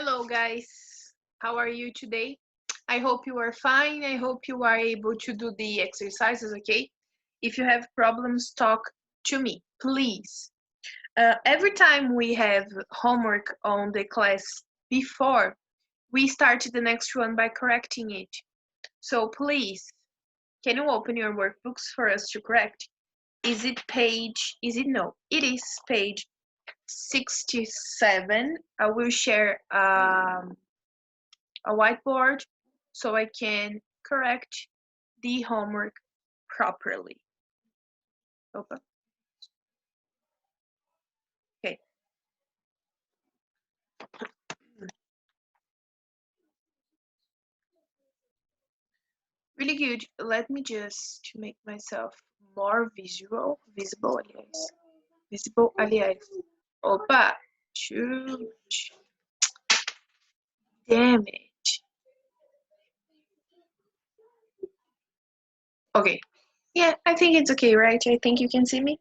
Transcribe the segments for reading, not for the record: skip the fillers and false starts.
Hello, guys. How are you today? I hope you are fine. I hope you are able to do the exercises, okay? If you have problems, talk to me, please. Every time we have homework on the class before, we start the next one by correcting it. So please, can you open your workbooks for us to correct? Is it no, it is page 67. I will share a whiteboard so I can correct the homework properly. Opa. Okay. Really good. Let me just make myself more visible, aliás. Opa. Shoot. Damn it. Okay. Yeah, I think it's okay, right? I think you can see me.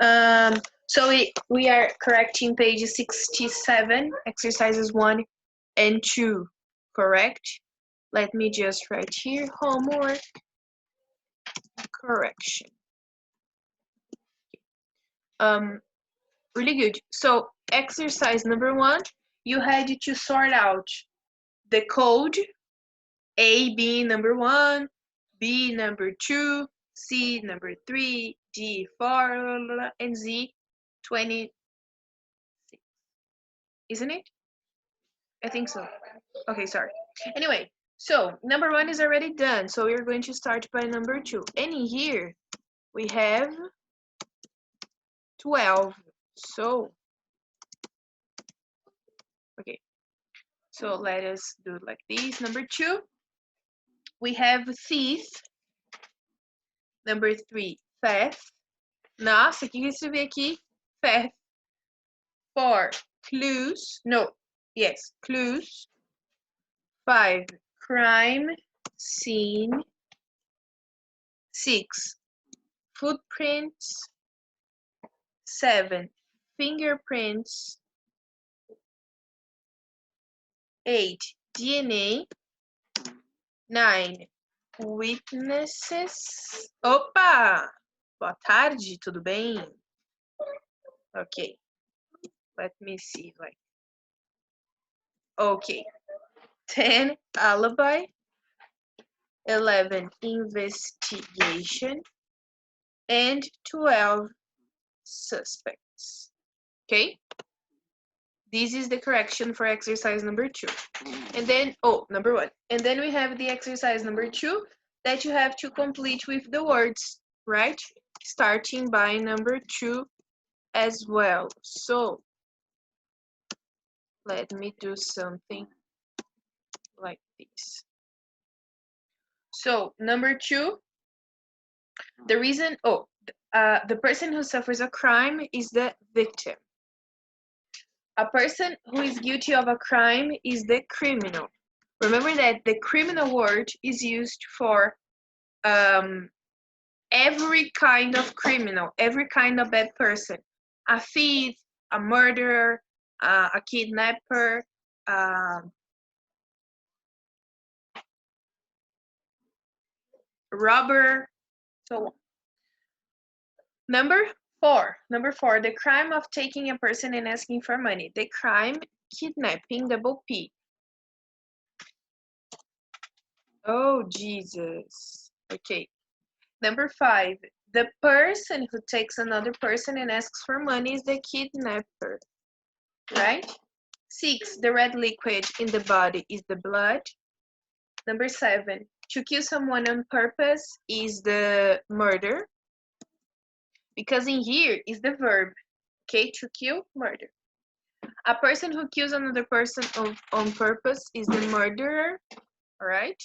So we are correcting page 67, exercises 1 and 2, correct? Let me just write here, homework, correction. Really good. So exercise number 1, you had to sort out the code, A being number 1, B number 2, C number 3, D 4, and Z 26. Isn't it? I think so. Okay, sorry. Anyway, so number 1 is already done. So we're going to start by number 2. And in here we have 12. So, okay. So let us do it like this. Number 2, we have thief. Number 3, theft. Nossa, o que eu escrevi aqui? Theft. 4, clues. No, yes, clues. 5, crime scene. 6, footprints. 7, fingerprints. 8, DNA. 9, witnesses. Opa! Boa tarde, tudo bem? Okay. Let me see. Okay. 10, alibi. 11, investigation. And 12, suspects. Okay? This is the correction for exercise number 2. And then, number 1. And then we have the exercise number 2 that you have to complete with the words, right? Starting by number 2 as well. So, let me do something like this. So, number 2, the reason, the person who suffers a crime is the victim. A person who is guilty of a crime is the criminal. Remember that the criminal word is used for every kind of criminal, every kind of bad person. A thief, a murderer, a kidnapper, robber, so on. Number 4, the crime of taking a person and asking for money. The crime, kidnapping, double P. Oh, Jesus. Okay. Number 5, the person who takes another person and asks for money is the kidnapper, right? 6, the red liquid in the body is the blood. Number 7, to kill someone on purpose is the murder. Because in here is the verb, okay, to kill, murder. A person who kills another person on purpose is the murderer, all right?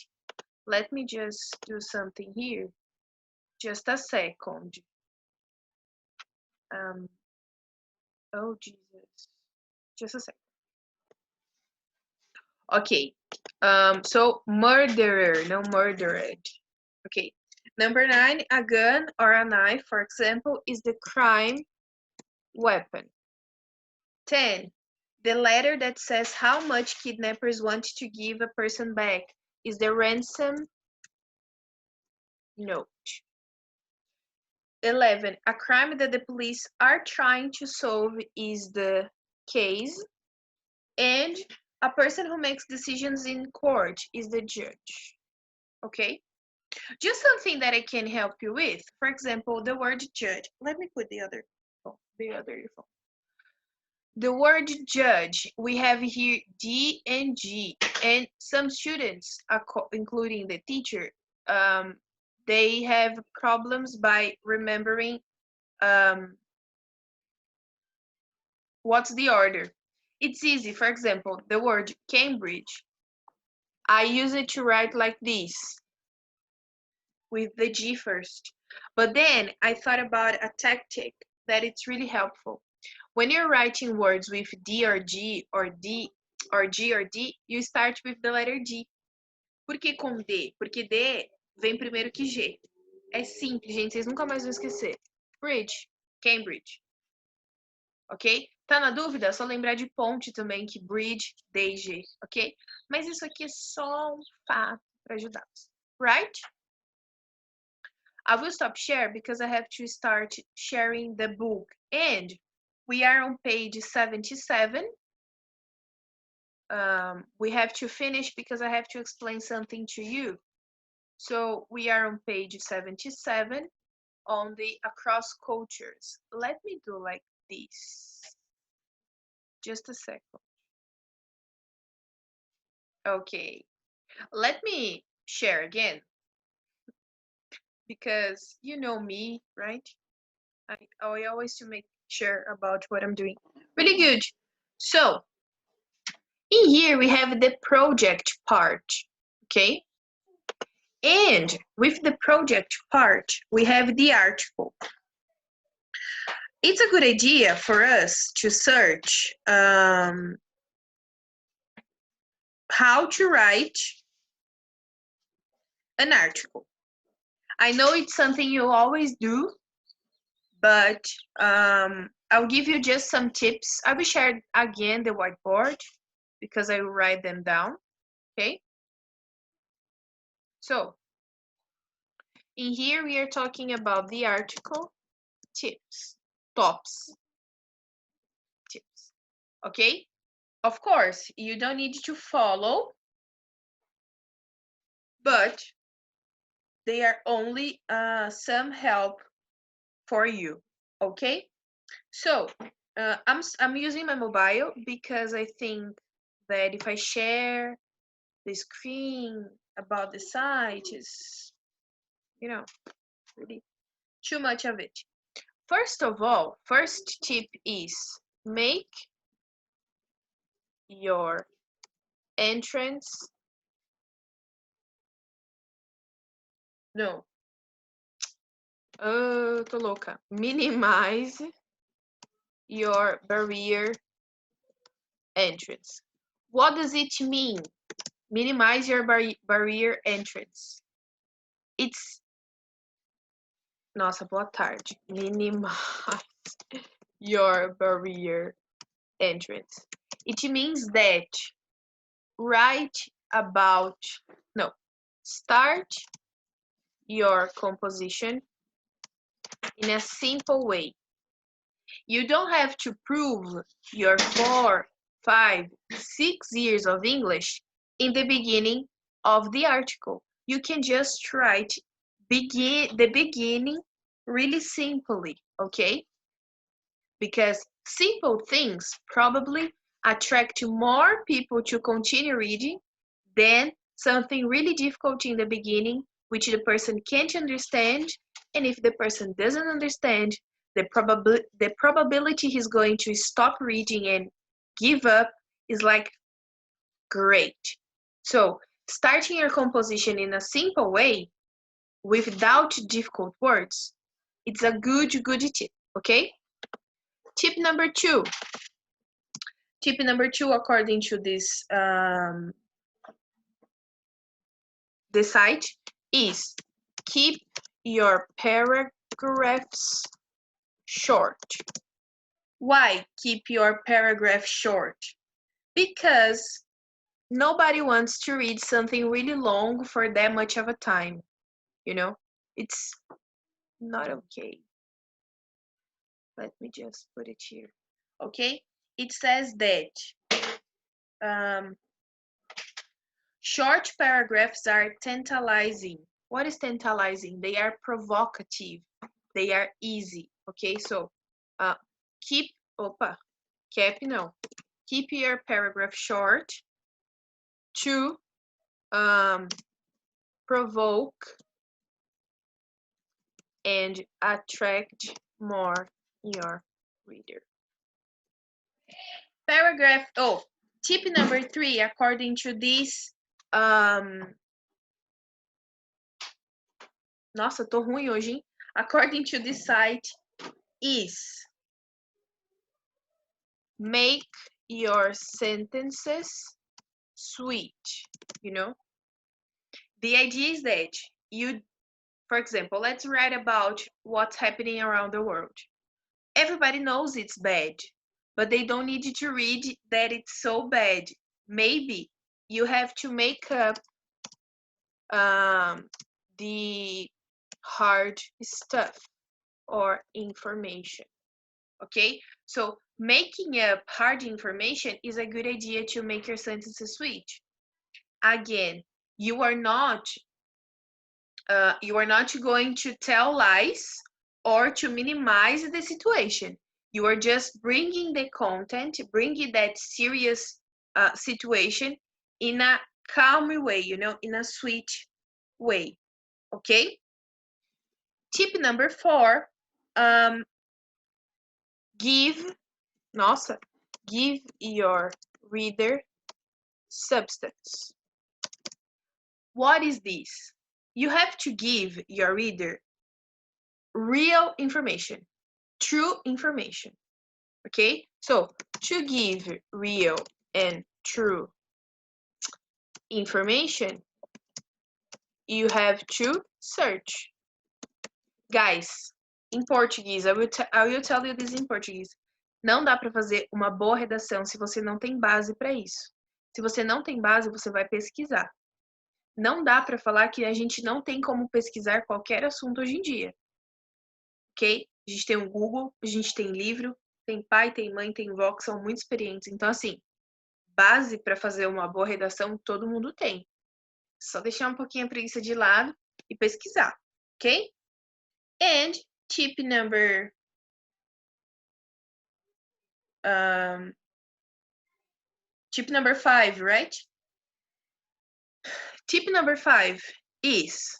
Let me just do something here. Just a second. Oh, Jesus. Just a second. Okay. So murderer, no murdered. Okay. Number 9, a gun or a knife, for example, is the crime weapon. 10, The letter that says how much kidnappers want to give a person back is the ransom note. 11. A crime that the police are trying to solve is the case. And a person who makes decisions in court is the judge. Okay? Just something that I can help you with. For example, the word judge. Let me put the other earphone. The word judge, we have here D and G, and some students, including the teacher, they have problems by remembering what's the order. It's easy. For example, the word Cambridge, I use it to write like this, with the G first. But then I thought about a tactic that it's really helpful. When you're writing words with D or G or D or G or D, you start with the letter D. Por que com D? Porque D vem primeiro que G. É simples, gente, vocês nunca mais vão esquecer. Bridge, Cambridge. Ok? Tá na dúvida? É só lembrar de ponte também, que bridge, D e G, ok? Mas isso aqui é só um fato para ajudá-los. Right? I will stop share because I have to start sharing the book. And we are on page 77. We have to finish because I have to explain something to you. So we are on page 77 on the across cultures. Let me do like this. Just a second. Okay. Let me share again. Because you know me, right? I always to make sure about what I'm doing. Really good. So in here we have the project part, okay? And with the project part, we have the article. It's a good idea for us to search how to write an article. I know it's something you always do, but I'll give you just some tips. I will share again the whiteboard because I will write them down, okay? So in here we are talking about the article tips, tops, tips, okay? Of course, you don't need to follow, but they are only some help for you, okay? So I'm using my mobile because I think that if I share the screen about the site is, you know, really too much of it. First of all, first tip is make your entrance, no, tô louca, minimize your barrier entrance. What does it mean? Minimize your barrier entrance. It's, nossa, boa tarde. Minimize your barrier entrance. It means that start your composition in a simple way. You don't have to prove your 4, 5, 6 years of English in the beginning of the article. You can just write the beginning really simply, okay? Because simple things probably attract more people to continue reading than something really difficult in the beginning, which the person can't understand. And if the person doesn't understand, the probability he's going to stop reading and give up is like great. So starting your composition in a simple way without difficult words, it's a good tip, okay? Tip number 2. Tip number 2, according to this the site, is keep your paragraphs short. Why keep your paragraph short? Because nobody wants to read something really long for that much of a time. You know, it's not okay. Let me just put it here. Okay, it says that short paragraphs are tantalizing. What is tantalizing? They are provocative. They are easy. Okay, so keep your paragraph short to provoke and attract more your reader. Paragraph, tip number 3, according to this, nossa, tô ruim hoje, hein? According to this site, is make your sentences sweet, you know? The idea is that you, for example, let's write about what's happening around the world. Everybody knows it's bad, but they don't need you to read that it's so bad. Maybe you have to make up the hard stuff or information. Okay, so making up hard information is a good idea to make your sentences sweet. Again, you are not going to tell lies or to minimize the situation. You are just bringing the content, bringing that serious situation in a calm way, in a sweet way. Okay? Tip number 4, give your reader substance. What is this? You have to give your reader real information, true information. Okay? So, to give real and true information, you have to search. Guys, em português, I will tell you this in Portuguese. Não dá para fazer uma boa redação se você não tem base para isso. Se você não tem base, você vai pesquisar. Não dá para falar que a gente não tem como pesquisar qualquer assunto hoje em dia. Ok? A gente tem um Google, a gente tem livro, tem pai, tem mãe, tem vó que são muito experientes. Então, assim, base para fazer uma boa redação todo mundo tem. Só deixar um pouquinho a preguiça de lado e pesquisar. Ok? And tip number 5, right? Tip number 5 is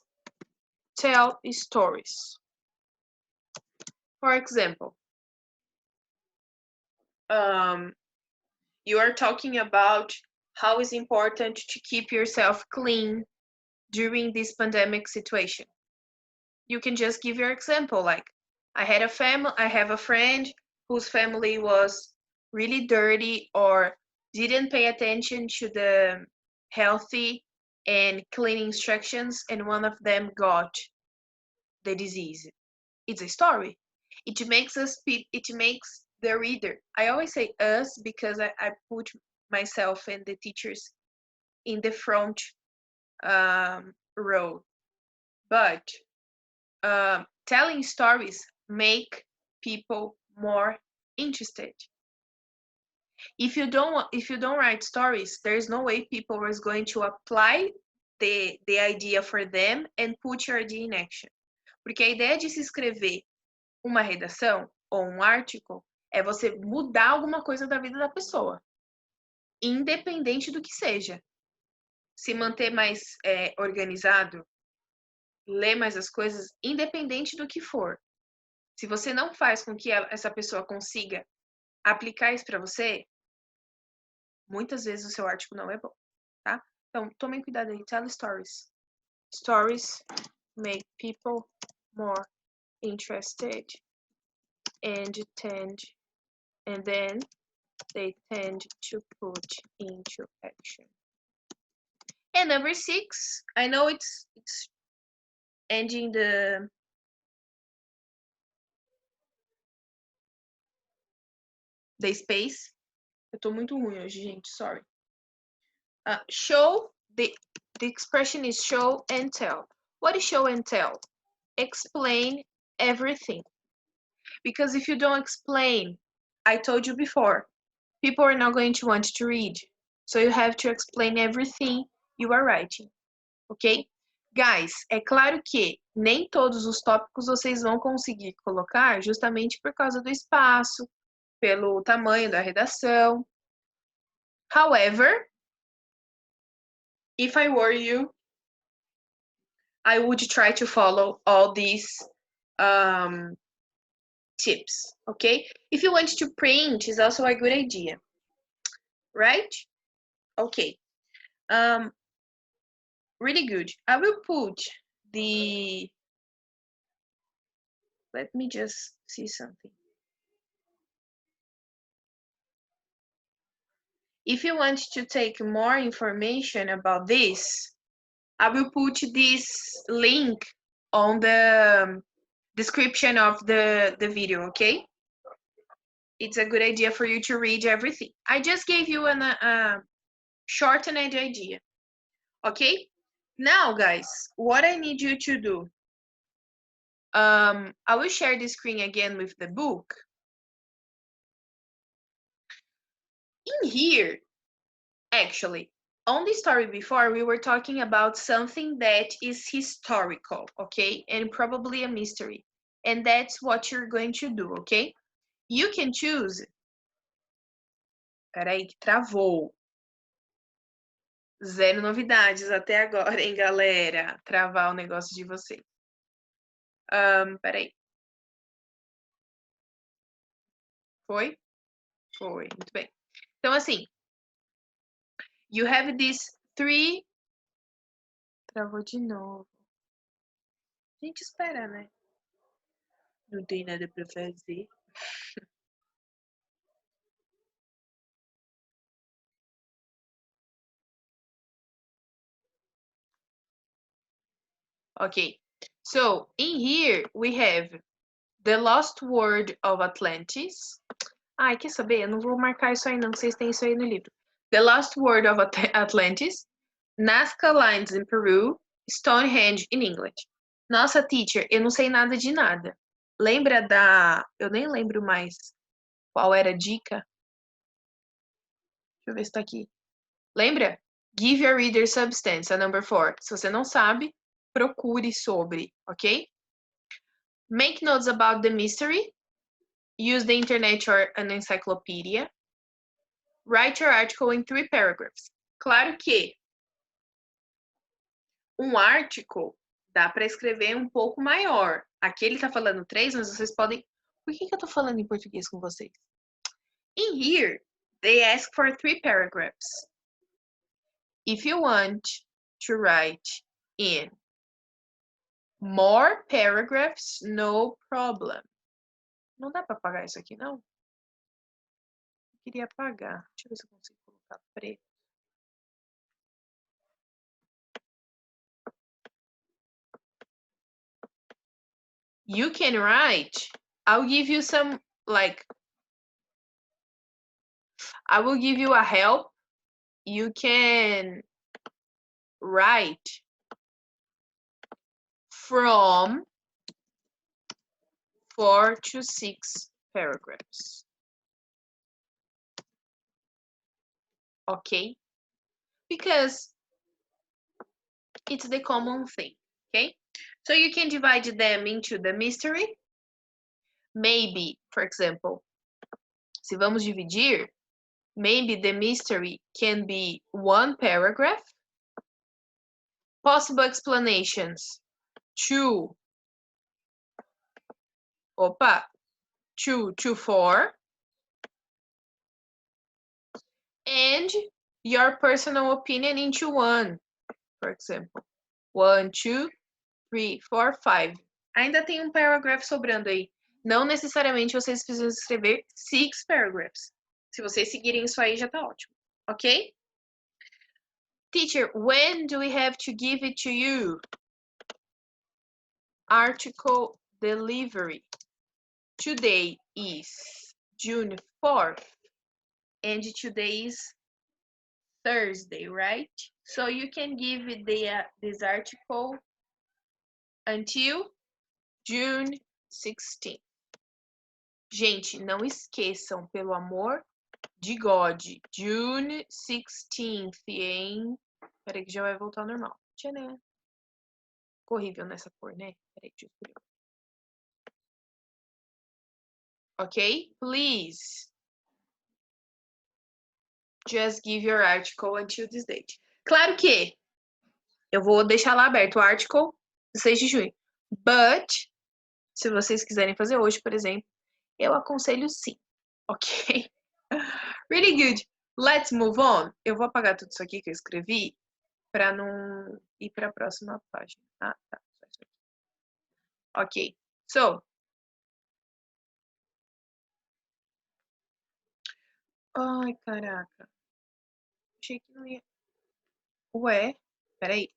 tell stories. For example, you are talking about how it's important to keep yourself clean during this pandemic situation. You can just give your example, like I have a friend whose family was really dirty or didn't pay attention to the healthy and clean instructions, and one of them got the disease. It's a story. It makes the reader. I always say us because I put myself and the teachers in the front row. But telling stories make people more interested. If you don't write stories, there is no way people is going to apply the idea for them and put your idea in action. Porque a ideia de se escrever uma redação ou um artigo é você mudar alguma coisa da vida da pessoa, independente do que seja. Se manter mais organizado, ler mais as coisas, independente do que for. Se você não faz com que essa pessoa consiga aplicar isso para você, muitas vezes o seu artigo não é bom, tá? Então, tomem cuidado aí. Tell stories. Stories make people more interested and then they tend to put into action. And number 6, I know it's ending the space. Eu tô muito ruim hoje, gente, sorry. Show, the expression is show and tell. What is show and tell? Explain everything. Because if you don't explain, I told you before, people are not going to want to read. So you have to explain everything you are writing, ok? Guys, é claro que nem todos os tópicos vocês vão conseguir colocar justamente por causa do espaço, pelo tamanho da redação. However, if I were you, I would try to follow all these tips, okay? If you want to print, is also a good idea, right? Okay. Really good. I will put the, let me just see something. If you want to take more information about this, I will put this link on the description of the video, okay? It's a good idea for you to read everything. I just gave you a shortened idea, okay? Now, guys, what I need you to do, I will share the screen again with the book. In here, actually, on the story before, we were talking about something that is historical, okay? And probably a mystery. And that's what you're going to do, okay? You can choose. Peraí, que travou. Zero novidades até agora, hein, galera? Travar o negócio de vocês. Peraí. Foi? Foi, muito bem. Então, assim, you have these three. Travou de novo. Gente, espera, né? Não tem nada pra fazer. Okay, so in here we have the lost word of Atlantis. Ai, quer saber? Eu não vou marcar isso aí não, vocês têm isso aí no livro. The lost word of Atlantis, Nazca Lines in Peru, Stonehenge in England. Nossa, teacher, eu não sei nada de nada. Lembra da... Eu nem lembro mais qual era a dica. Deixa eu ver se tá aqui. Lembra? Give your reader substance, a number 4. Se você não sabe, procure sobre, ok? Make notes about the mystery. Use the internet or an encyclopedia. Write your article in 3 paragraphs. Claro que article dá para escrever um pouco maior. Aqui ele tá falando 3, mas vocês podem... Por que eu tô falando em português com vocês? In here, they ask for 3 paragraphs. If you want to write in more paragraphs, no problem. Não dá para apagar isso aqui, não? Eu queria apagar. Deixa eu ver se eu consigo colocar preto. You can write. I'll give you some, like, I will give you a help. You can write from 4 to 6 paragraphs. Okay? Because it's the common thing, okay? So you can divide them into the mystery. Maybe, for example, se vamos dividir, maybe the mystery can be 1 paragraph. Possible explanations, 2 to 4. And your personal opinion into 1, for example. 1, 2, 3, 4, 5. Ainda tem um paragraph sobrando aí. Não necessariamente vocês precisam escrever 6 paragraphs. Se vocês seguirem isso aí, já tá ótimo. Ok? Teacher, when do we have to give it to you? Article delivery. Today is June 4th. And today is Thursday, right? So you can give this article until June 16th. Gente, não esqueçam, pelo amor de God, June 16th, hein? Peraí que já vai voltar ao normal. Tcharam. Ficou horrível nessa cor, né? Peraí, deixa eu escolher. Ok? Please. Just give your article until this date. Claro que eu vou deixar lá aberto o article 6 de junho. But, se vocês quiserem fazer hoje, por exemplo, eu aconselho sim. Ok? Really good. Let's move on. Eu vou apagar tudo isso aqui que eu escrevi para não ir para a próxima página. Ah, tá. Ok. So. Ai, caraca. Achei que não ia. Ué, peraí.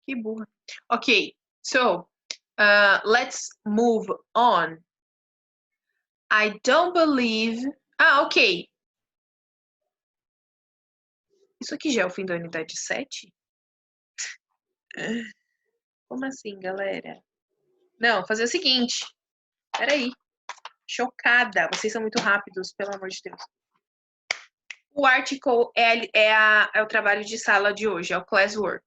Que burra. Ok. So, let's move on. I don't believe. Ah, ok. Isso aqui já é o fim da unidade 7? Como assim, galera? Não, fazer o seguinte. Peraí. Chocada. Vocês são muito rápidos, pelo amor de Deus. O article é o trabalho de sala de hoje, é o classwork,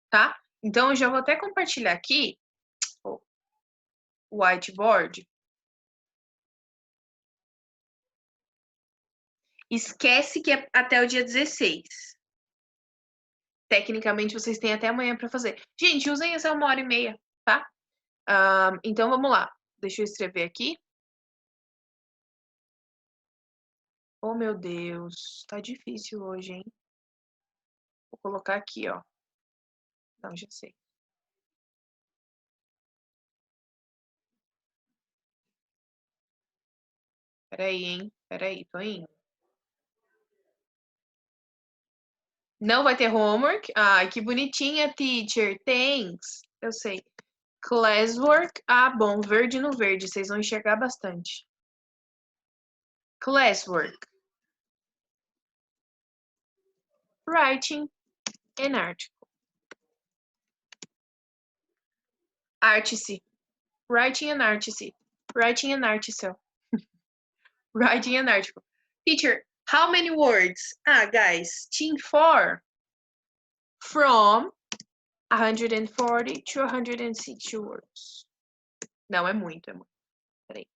tá? Então, eu já vou até compartilhar aqui o whiteboard. Esquece que é até o dia 16. Tecnicamente, vocês têm até amanhã para fazer. Gente, usem essa 1h30, tá? Então, vamos lá. Deixa eu escrever aqui. Oh, meu Deus. Tá difícil hoje, hein? Vou colocar aqui, ó. Não, já sei. Peraí, hein? Peraí, tô indo. Não vai ter homework? Ai, que bonitinha, teacher. Thanks. Eu sei. Classwork. Ah, bom. Verde no verde. Vocês vão enxergar bastante. Classwork. Writing an article. Article. Writing an article. Writing an article. Writing an article. Teacher, how many words? Guys, team 4. From 140 to 160 words. Não, é muito, é muito. Peraí.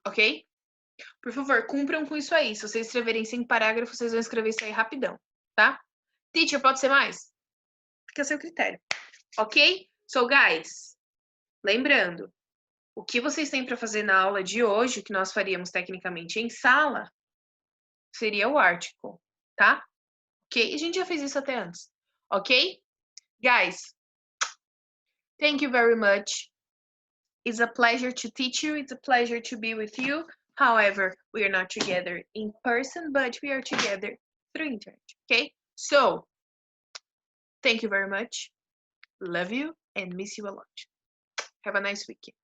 Ok? Por favor, cumpram com isso aí. Se vocês escreverem 5 parágrafos, vocês vão escrever isso aí rapidão, tá? Teacher, pode ser mais? Fica a seu critério. Ok? So, guys, lembrando, o que vocês têm para fazer na aula de hoje, o que nós faríamos tecnicamente em sala, seria o article, tá? Ok? A gente já fez isso até antes. Ok? Guys, thank you very much. It's a pleasure to teach you. It's a pleasure to be with you. However, we are not together in person, but we are together through internet. Okay? So, thank you very much. Love you and miss you a lot. Have a nice weekend.